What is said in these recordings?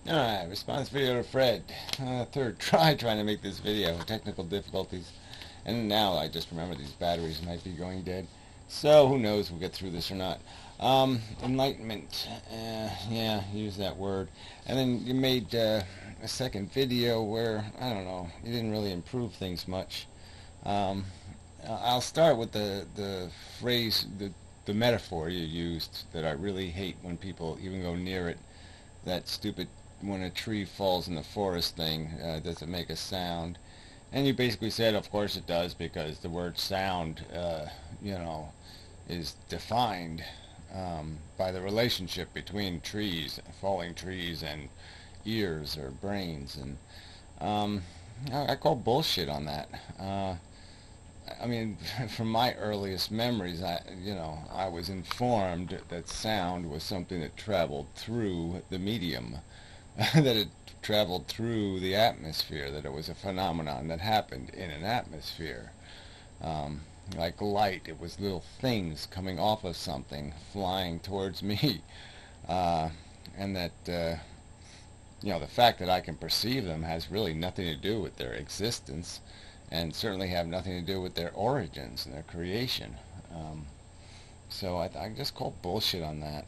Alright, response video to Fred. Third try trying to make this video. Technical difficulties. And now I just remember these batteries might be going dead. So who knows if we'll get through this or not. Enlightenment. Yeah, use that word. And then you made a second video where, I don't know, you didn't really improve things much. I'll start with the phrase, the metaphor you used that I really hate when people even go near it. That stupid when a tree falls in the forest thing, does it make a sound? And you basically said, of course it does, because the word sound, is defined by the relationship between trees, falling trees, and ears or brains. And I call bullshit on that. I mean, from my earliest memories, I was informed that sound was something that traveled through the medium, that it traveled through the atmosphere, that it was a phenomenon that happened in an atmosphere. Like light, it was little things coming off of something, flying towards me. And that, the fact that I can perceive them has really nothing to do with their existence, and certainly have nothing to do with their origins and their creation. So I just call bullshit on that.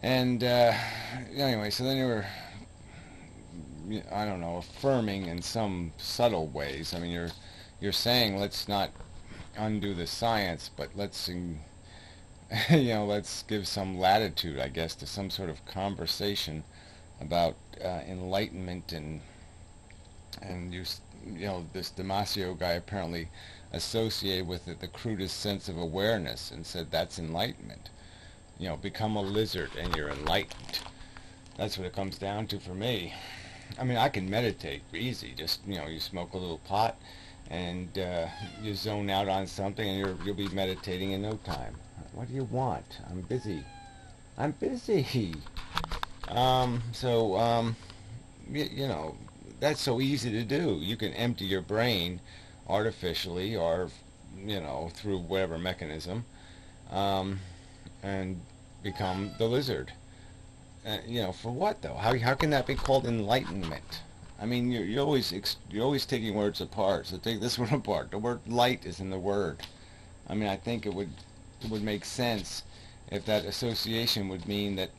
Anyway, so then you were, I don't know, affirming in some subtle ways. I mean, you're saying let's not undo the science, but let's let's give some latitude, I guess, to some sort of conversation about enlightenment and this Damasio guy apparently associated with it the crudest sense of awareness and said that's enlightenment. Become a lizard and you're enlightened. That's what it comes down to for me. I mean, I can meditate easy. Just, you smoke a little pot and you zone out on something and you'll be meditating in no time. What do you want? I'm busy. I'm busy. That's so easy to do. You can empty your brain artificially or, through whatever mechanism, and become the lizard. For what though? How can that be called enlightenment? I mean, you're always taking words apart. So take this one apart. The word light is in the word. I mean, I think it would make sense if that association would mean that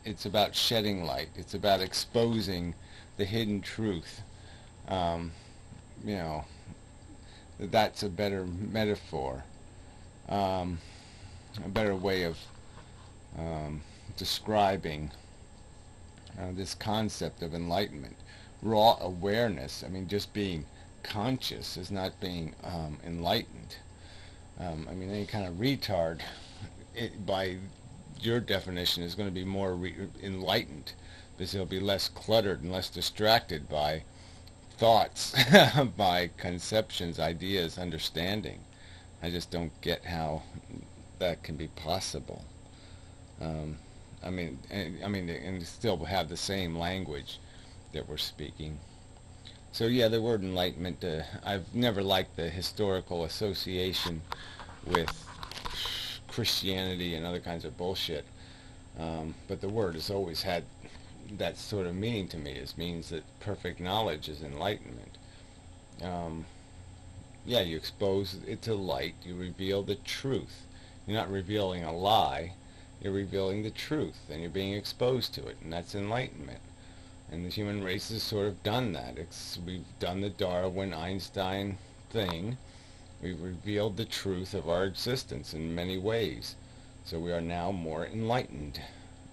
it's about shedding light. It's about exposing the hidden truth. That's a better metaphor, a better way of describing this concept of enlightenment. Raw awareness, I mean, just being conscious is not being enlightened. Any kind of retard, by your definition, is going to be more enlightened, because he'll be less cluttered and less distracted by thoughts, by conceptions, ideas, understanding. I just don't get how that can be possible. And still have the same language that we're speaking. So yeah, the word enlightenment, I've never liked the historical association with Christianity and other kinds of bullshit. But the word has always had that sort of meaning to me. It means that perfect knowledge is enlightenment. You expose it to light. You reveal the truth. You're not revealing a lie. You're revealing the truth, and you're being exposed to it, and that's enlightenment. And the human race has sort of done that. We've done the Darwin, Einstein thing. We've revealed the truth of our existence in many ways. So we are now more enlightened.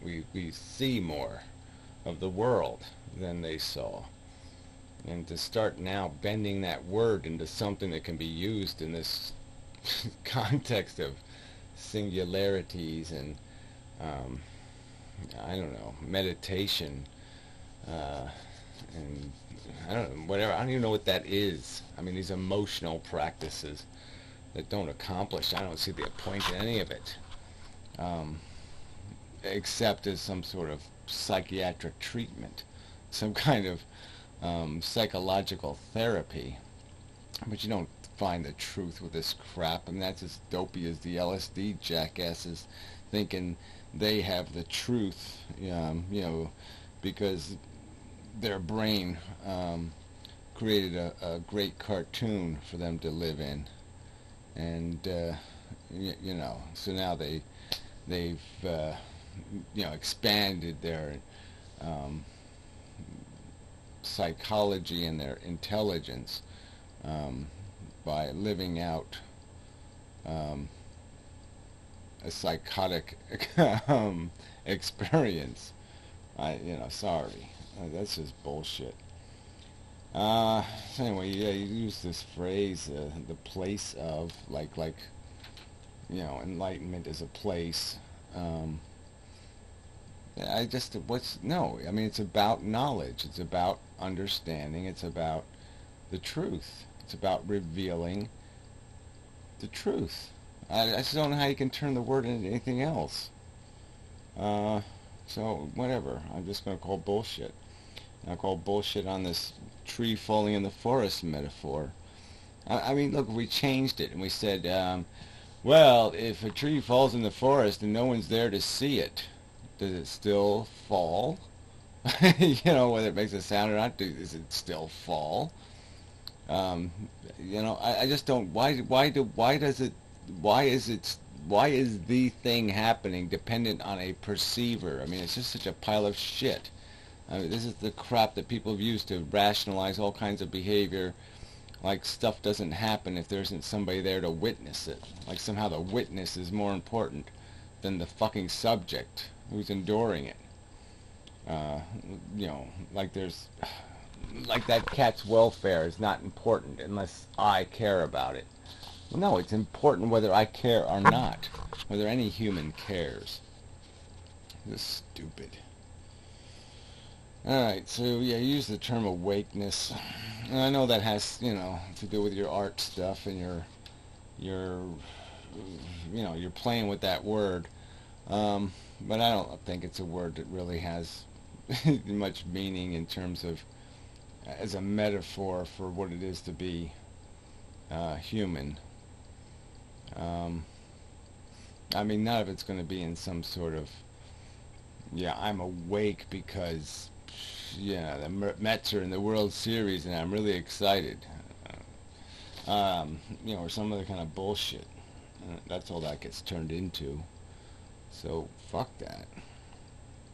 We see more of the world than they saw. And to start now bending that word into something that can be used in this context of singularities and meditation, and I don't know, whatever. I don't even know what that is. I mean, these emotional practices that don't accomplish, I don't see the point in any of it, except as some sort of psychiatric treatment, some kind of psychological therapy. But you don't find the truth with this crap. I mean, that's as dopey as the LSD jackasses thinking they have the truth, because their brain created a great cartoon for them to live in, and you know, so now they've you know, expanded their um, psychology and their intelligence by living out um, a psychotic experience. You know, sorry, that's just bullshit. So anyway, yeah, you use this phrase, the place of, like, you know, enlightenment is a place. Um, I just, no, I mean, it's about knowledge. It's about understanding. It's about the truth. It's about revealing the truth. I just don't know how you can turn the word into anything else. Uh, so, whatever. I'm just going to call bullshit. I'll call bullshit on this tree falling in the forest metaphor. I mean, look, we changed it and we said, well, if a tree falls in the forest and no one's there to see it, does it still fall? You know, whether it makes a sound or not, does it still fall? Um, you know, I just don't. Why does it? Why is it? Why is the thing happening dependent on a perceiver? I mean, it's just such a pile of shit. I mean, this is the crap that people have used to rationalize all kinds of behavior. Like stuff doesn't happen if there isn't somebody there to witness it. Like somehow the witness is more important than the fucking subject who's enduring it. Uh, you know, like there's, like that cat's welfare is not important unless I care about it. Well, no, it's important whether I care or not. Whether any human cares. This is stupid. Alright, so yeah, you use the term awakeness. And I know that has, you know, to do with your art stuff and your you know, you're playing with that word. But I don't think it's a word that really has much meaning in terms of as a metaphor for what it is to be human. Um, I mean, none of it's going to be in some sort of, yeah, I'm awake because, yeah, the Mets are in the World Series and I'm really excited. You know, or some other kind of bullshit. That's all that gets turned into. So, fuck that.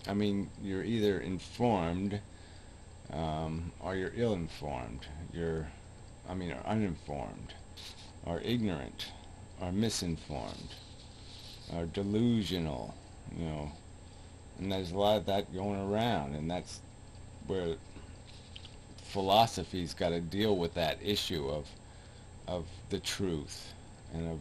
I mean, you're either informed or you're ill-informed. Or uninformed, or ignorant, or misinformed, or delusional, you know. And there's a lot of that going around, and that's where philosophy's got to deal with that issue of the truth and of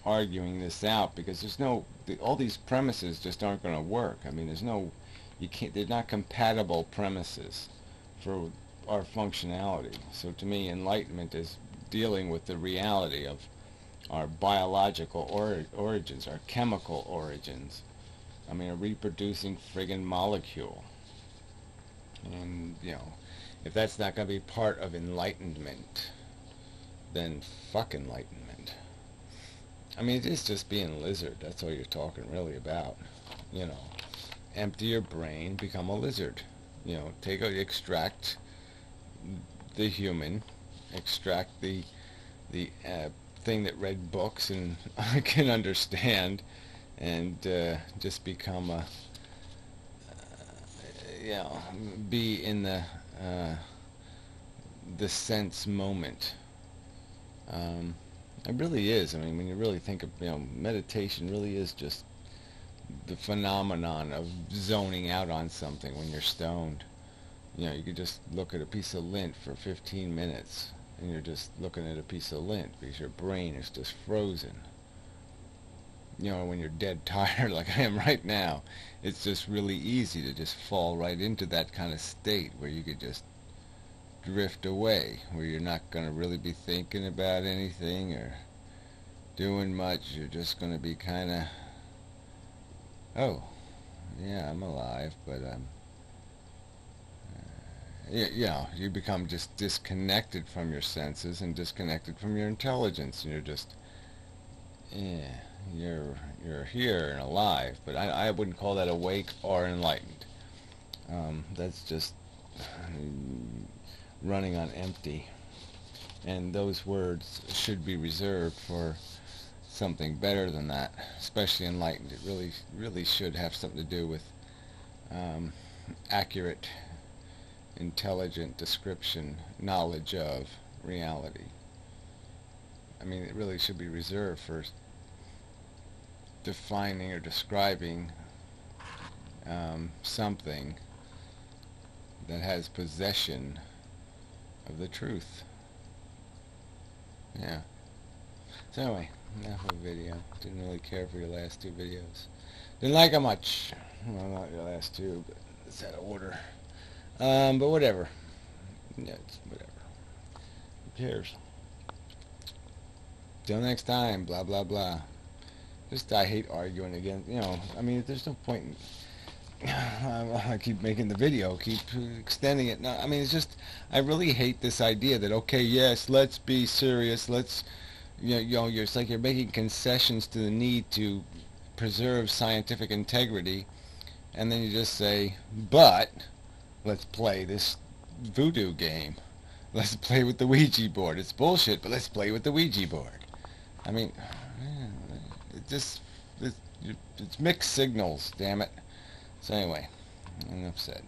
arguing this out, because there's no, all these premises just aren't going to work. I mean, there's no, you can't, they're not compatible premises for our functionality. So to me, enlightenment is dealing with the reality of our biological origins, our chemical origins. I mean, a reproducing friggin' molecule. And, you know, if that's not going to be part of enlightenment, then fuck enlightenment. I mean, it is just being a lizard. That's all you're talking really about. You know, empty your brain, become a lizard. You know, extract the human, extract the thing that read books and can understand, and just become a, you know, be in the sense moment. It really is. I mean, when you really think of, you know, meditation really is just the phenomenon of zoning out on something when you're stoned. You know, you could just look at a piece of lint for 15 minutes, and you're just looking at a piece of lint because your brain is just frozen. You know, when you're dead tired like I am right now, it's just really easy to just fall right into that kind of state where you could just drift away, where you're not going to really be thinking about anything or doing much. You're just going to be kind of, oh, yeah, I'm alive, but you know, you become just disconnected from your senses and disconnected from your intelligence, and you're just, yeah, you're here and alive, but I wouldn't call that awake or enlightened. That's just running on empty. And those words should be reserved for something better than that, especially enlightened. It really should have something to do with accurate, intelligent description, knowledge of reality. I mean, it really should be reserved for defining or describing something that has possession of the truth. Yeah. So anyway, enough of the video. Didn't really care for your last two videos. Didn't like them much. Well, not your last two, but it's out of order. But whatever. Yeah, it's whatever. Who cares? Till next time, blah, blah, blah. Just, I hate arguing again. You know, I mean, there's no point in... I keep making the video, keep extending it. No, I mean, it's just, I really hate this idea that, okay, yes, let's be serious, let's, it's like you're making concessions to the need to preserve scientific integrity, and then you just say, but, let's play this voodoo game. Let's play with the Ouija board. It's bullshit, but let's play with the Ouija board. I mean, it's mixed signals, damn it. So anyway, enough said.